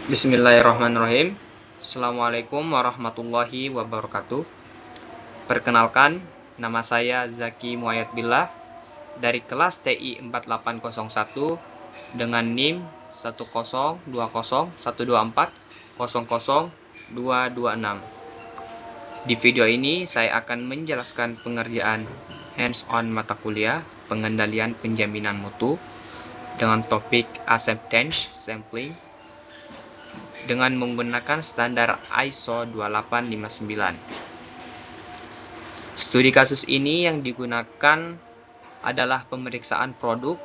Bismillahirrahmanirrahim. Assalamualaikum warahmatullahi wabarakatuh. Perkenalkan, nama saya Zaki Muayyad Billah dari kelas TI 4801 dengan NIM 1020124000226. Di video ini saya akan menjelaskan pengerjaan hands-on mata kuliah pengendalian penjaminan mutu dengan topik acceptance sampling dengan menggunakan standar ISO 2859. Studi kasus ini yang digunakan adalah pemeriksaan produk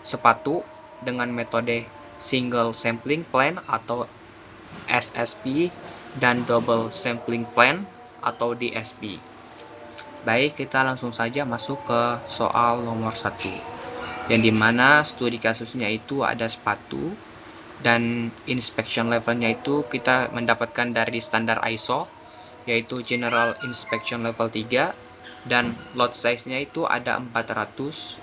sepatu dengan metode single sampling plan atau SSP dan double sampling plan atau DSP. Baik, kita langsung saja masuk ke soal nomor 1, yang dimana studi kasusnya itu ada sepatu dan inspection levelnya itu kita mendapatkan dari standar ISO, yaitu General Inspection Level 3, dan lot size-nya itu ada 400,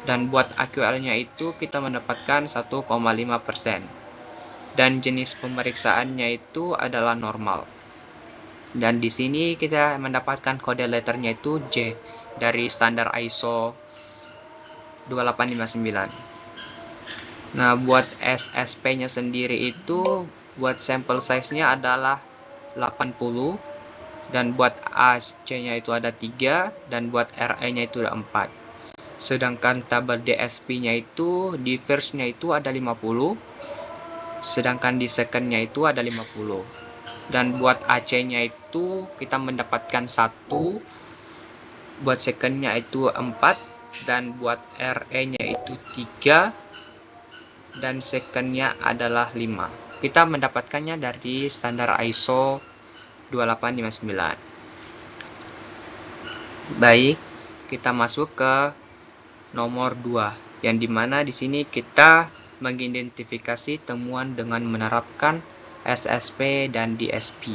dan buat AQL-nya itu kita mendapatkan 1,5%, dan jenis pemeriksaannya itu adalah normal. Dan di sini kita mendapatkan kode letternya itu J dari standar ISO 2859. Nah, buat SSP-nya sendiri itu buat sampel size-nya adalah 80, dan buat AC-nya itu ada 3, dan buat RE-nya itu ada 4. Sedangkan tabel DSP-nya itu di first-nya itu ada 50, sedangkan di second-nya itu ada 50. Dan buat AC-nya itu kita mendapatkan 1, buat second-nya itu 4, dan buat RE-nya itu 3, dan second-nya adalah 5. Kita mendapatkannya dari standar ISO 2859. Baik, kita masuk ke nomor 2, yang dimana di sini kita mengidentifikasi temuan dengan menerapkan SSP dan DSP.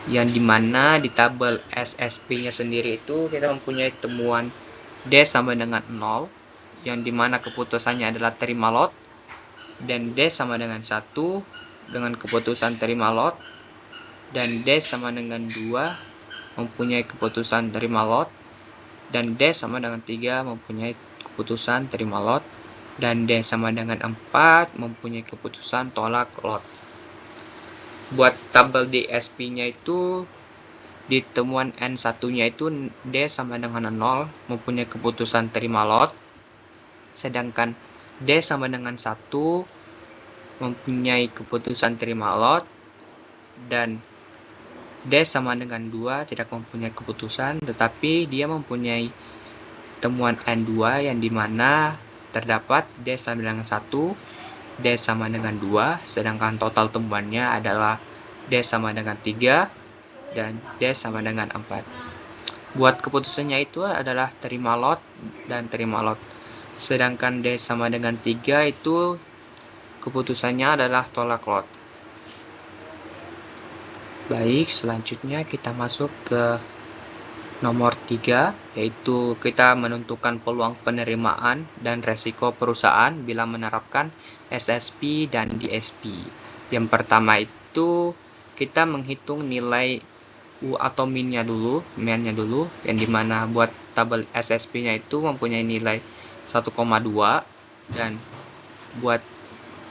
Yang dimana di tabel SSP-nya sendiri itu kita mempunyai temuan D sama dengan 0, yang dimana keputusannya adalah terima lot, dan D sama dengan 1 dengan keputusan terima lot, dan D sama dengan 2 mempunyai keputusan terima lot, dan D sama dengan 3 mempunyai keputusan terima lot, dan D sama dengan 4 mempunyai keputusan tolak lot. Buat tabel DSP-nya itu di temuan N1-nya itu D sama dengan 0 mempunyai keputusan terima lot, sedangkan D sama dengan 1 mempunyai keputusan terima lot, dan D sama dengan 2 tidak mempunyai keputusan, tetapi dia mempunyai temuan N2 yang dimana terdapat D sama dengan 1, D sama dengan 2, sedangkan total temuannya adalah D sama dengan 3, dan D sama dengan 4. Buat keputusannya itu adalah terima lot dan terima lot. Sedangkan D sama dengan 3 itu keputusannya adalah tolak lot. Baik, selanjutnya kita masuk ke nomor 3, yaitu kita menentukan peluang penerimaan dan resiko perusahaan bila menerapkan SSP dan DSP. Yang pertama itu kita menghitung nilai U atau min-nya dulu, yang dimana buat tabel SSP-nya itu mempunyai nilai 1,2, dan buat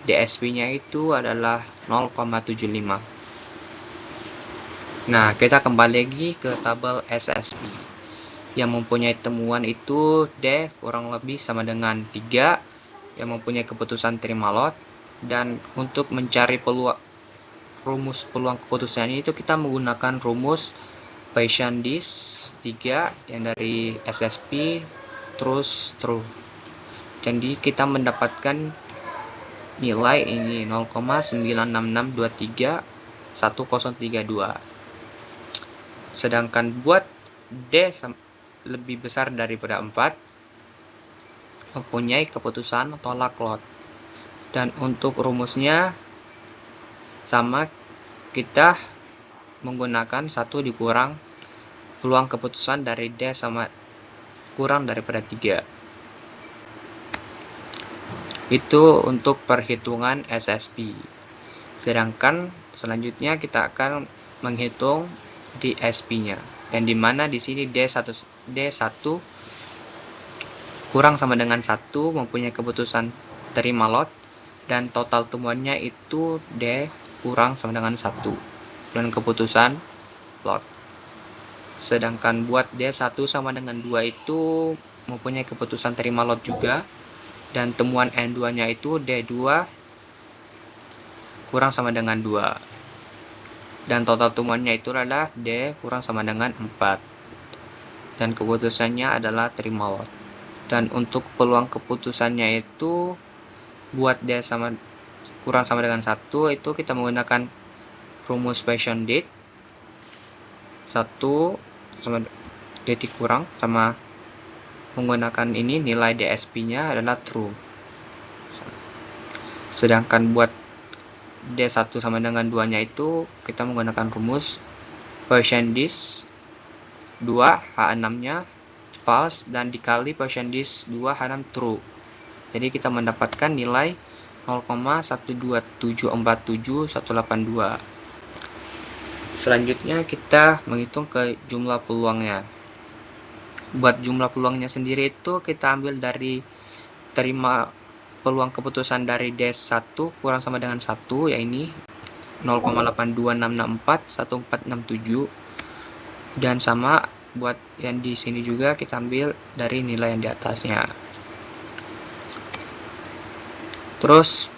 DSP-nya itu adalah 0,75. Nah, kita kembali lagi ke tabel SSP yang mempunyai temuan itu D kurang lebih sama dengan 3 yang mempunyai keputusan terima lot, dan untuk mencari rumus peluang keputusan itu kita menggunakan rumus Bayesian disk 3 yang dari SSP terus true. Jadi kita mendapatkan nilai ini 0,966231032. Sedangkan buat D lebih besar daripada 4 mempunyai keputusan tolak lot. Dan untuk rumusnya sama, kita menggunakan 1 dikurang peluang keputusan dari D sama kurang daripada 3. Itu untuk perhitungan SSP. Sedangkan selanjutnya kita akan menghitung DSP-nya. Dan dimana di sini D1 kurang sama dengan 1 mempunyai keputusan terima lot, dan total temuannya itu D kurang sama dengan 1 dan keputusan lot. Sedangkan buat D1 sama dengan 2 itu mempunyai keputusan terima lot juga, dan temuan N2 nya itu D2 kurang sama dengan 2, dan total temuannya itu adalah D kurang sama dengan 4, dan keputusannya adalah terima lot. Dan untuk peluang keputusannya itu buat D kurang sama dengan 1 itu kita menggunakan rumus Poisson date 1 sama detik kurang sama menggunakan ini nilai DSP-nya adalah true. Sedangkan buat D1 sama dengan 2-nya itu kita menggunakan rumus Poisson disk 2 H6-nya false dan dikali Poisson disk 2 H6 true. Jadi kita mendapatkan nilai 0,12747182. Selanjutnya kita menghitung ke jumlah peluangnya. Buat jumlah peluangnya sendiri itu kita ambil dari terima peluang keputusan dari D1 kurang sama dengan 1, ya ini 0,82664147, dan sama buat yang di sini juga kita ambil dari nilai yang di atasnya. Terus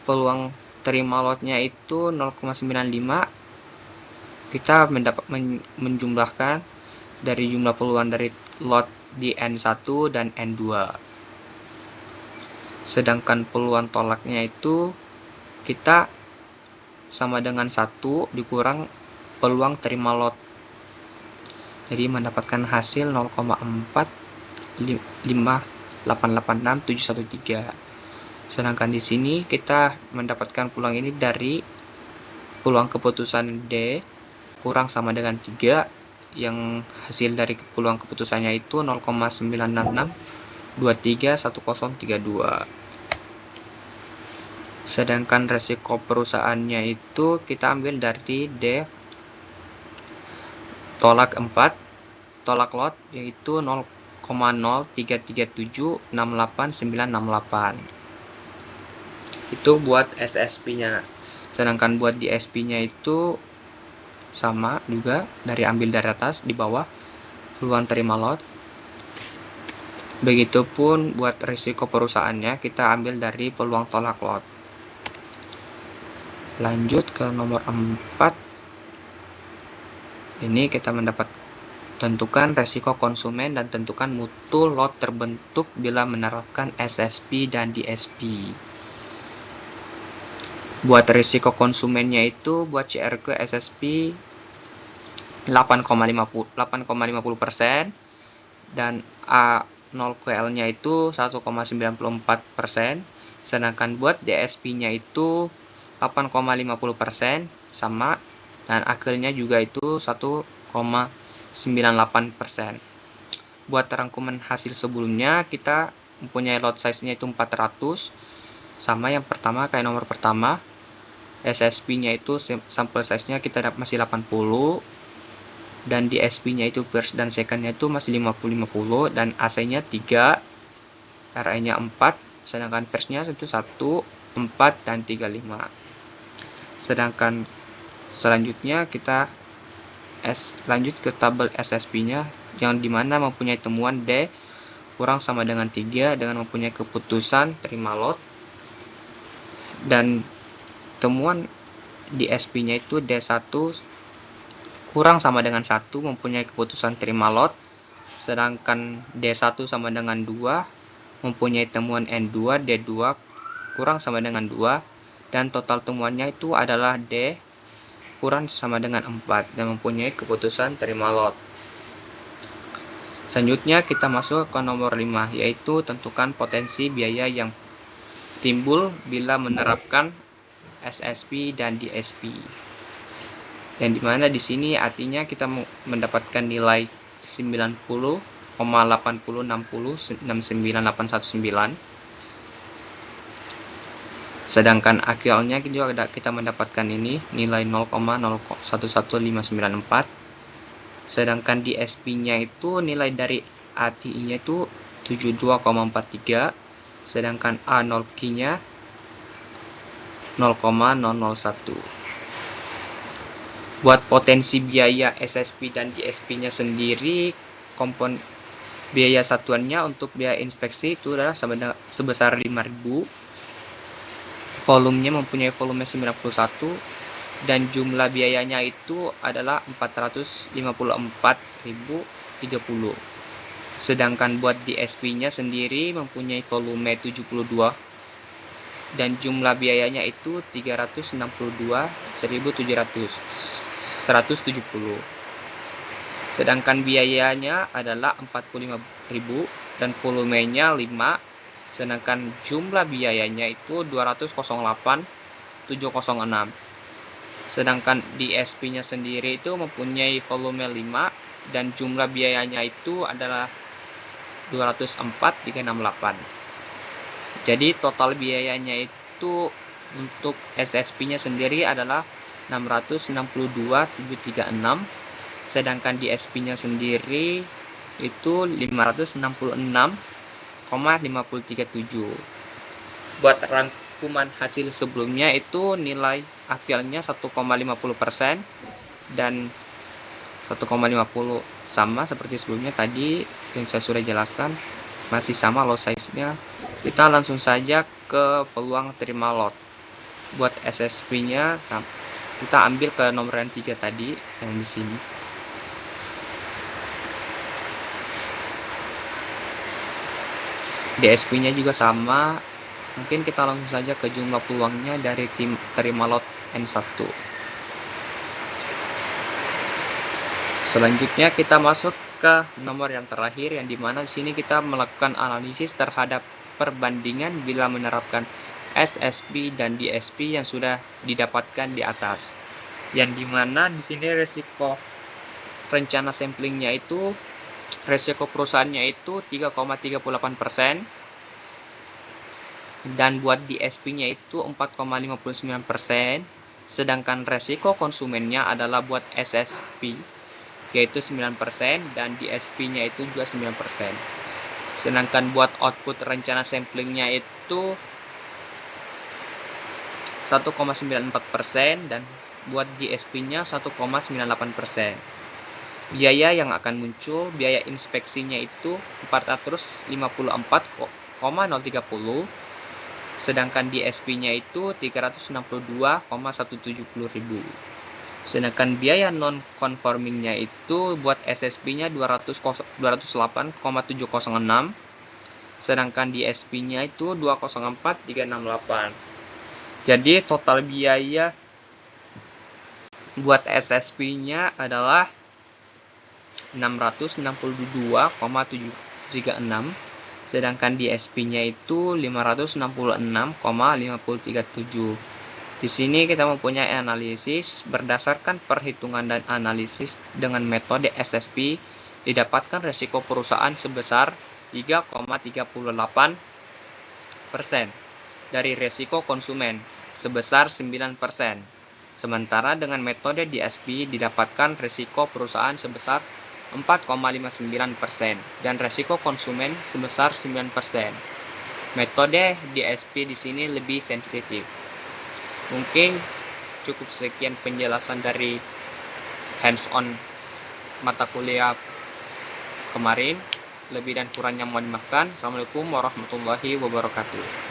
peluang terima lotnya itu 0,95. Kita menjumlahkan dari jumlah peluang dari lot di N1 dan N2. Sedangkan peluang tolaknya itu kita sama dengan 1 dikurang peluang terima lot. Jadi mendapatkan hasil 0,45886,713. Sedangkan di sini kita mendapatkan peluang ini dari peluang keputusan D kurang sama dengan 3, yang hasil dari peluang keputusannya itu 0,966231032. Sedangkan resiko perusahaannya itu kita ambil dari D tolak 4, tolak lot yaitu 0,033768968. Itu buat SSP-nya. Sedangkan buat DSP-nya itu sama juga, dari ambil dari atas di bawah peluang terima lot. Begitupun buat risiko perusahaannya kita ambil dari peluang tolak lot. Lanjut ke nomor 4. Ini kita mendapat tentukan resiko konsumen dan tentukan mutu lot terbentuk bila menerapkan SSP dan DSP. Buat risiko konsumennya itu buat CRQ SSP 8,50% dan A0QL-nya itu 1,94%. Sedangkan buat DSP-nya itu 8,50% sama, dan akhirnya juga itu 1,98%. Buat rangkuman hasil sebelumnya kita mempunyai lot size-nya itu 400, sama yang pertama kayak nomor pertama. SSP-nya itu sampel size-nya kita masih 80, dan DSP-nya itu first dan second-nya itu masih 50-50, dan AC-nya 3, RA-nya 4, sedangkan first-nya itu 1, 4, dan 35. Sedangkan selanjutnya kita lanjut ke tabel SSP-nya, yang dimana mempunyai temuan D kurang sama dengan 3 dengan mempunyai keputusan terima lot, dan temuan di SP-nya itu D1 kurang sama dengan 1 mempunyai keputusan terima lot, sedangkan D1 sama dengan 2 mempunyai temuan N2, D2 kurang sama dengan 2, dan total temuannya itu adalah D kurang sama dengan 4 dan mempunyai keputusan terima lot. Selanjutnya kita masuk ke nomor 5, yaitu tentukan potensi biaya yang timbul bila menerapkan SSP dan DSP. Yang dimana di sini artinya kita mendapatkan nilai 90,806069,819, Sedangkan akhirnya juga kita mendapatkan ini nilai 0,011594. Sedangkan di SP-nya itu nilai dari ATI-nya itu 72,43. Sedangkan A0Q-nya 0,001. Buat potensi biaya SSP dan DSP-nya sendiri, biaya satuannya untuk biaya inspeksi itu adalah sebesar 5.000. Volumenya mempunyai volume 91 dan jumlah biayanya itu adalah 454.030. Sedangkan buat DSP-nya sendiri mempunyai volume 72 dan jumlah biayanya itu 362.170. Sedangkan biayanya adalah 45.000 dan volumenya 5. Sedangkan jumlah biayanya itu 208.706. Sedangkan DSP-nya sendiri itu mempunyai volume 5 dan jumlah biayanya itu adalah 204.368. Jadi total biayanya itu untuk SSP-nya sendiri adalah 662.736. Sedangkan DSP-nya sendiri itu 566,537. Buat rangkuman hasil sebelumnya itu nilai akhirnya 1,50% dan 1,50 sama seperti sebelumnya tadi yang saya sudah jelaskan, masih sama lot size-nya. Kita langsung saja ke peluang terima lot. Buat SSP-nya kita ambil ke nomor yang 3 tadi yang di sini. DSP-nya juga sama. Mungkin kita langsung saja ke jumlah peluangnya dari tim terima lot N1. Selanjutnya kita masuk ke nomor yang terakhir, yang dimana di sini kita melakukan analisis terhadap perbandingan bila menerapkan SSP dan DSP yang sudah didapatkan di atas. Yang dimana di sini resiko rencana samplingnya itu, resiko perusahaannya itu 3,38%. Dan buat DSP-nya itu 4,59%. Sedangkan resiko konsumennya adalah buat SSP yaitu 9% dan DSP-nya itu juga 9%. Sedangkan buat output rencana samplingnya itu 1,94% dan buat DSP-nya 1,98%. Biaya yang akan muncul, biaya inspeksinya itu 454,030. Sedangkan DSP-nya itu 362,170.000. Sedangkan biaya non-conformingnya itu buat SSP-nya 208,706. Sedangkan DSP-nya itu 204.368. Jadi total biaya buat SSP-nya adalah 662,736. Sedangkan DSP-nya itu 566,537. Di sini kita mempunyai analisis berdasarkan perhitungan dan analisis dengan metode SSP, didapatkan resiko perusahaan sebesar 3,38% dari resiko konsumen sebesar 9%. Sementara dengan metode DSP didapatkan resiko perusahaan sebesar 4,59% dan resiko konsumen sebesar 9%. Metode DSP di sini lebih sensitif. Mungkin cukup sekian penjelasan dari hands-on mata kuliah kemarin. Lebih dan kurangnya mohon dimaafkan. Assalamualaikum warahmatullahi wabarakatuh.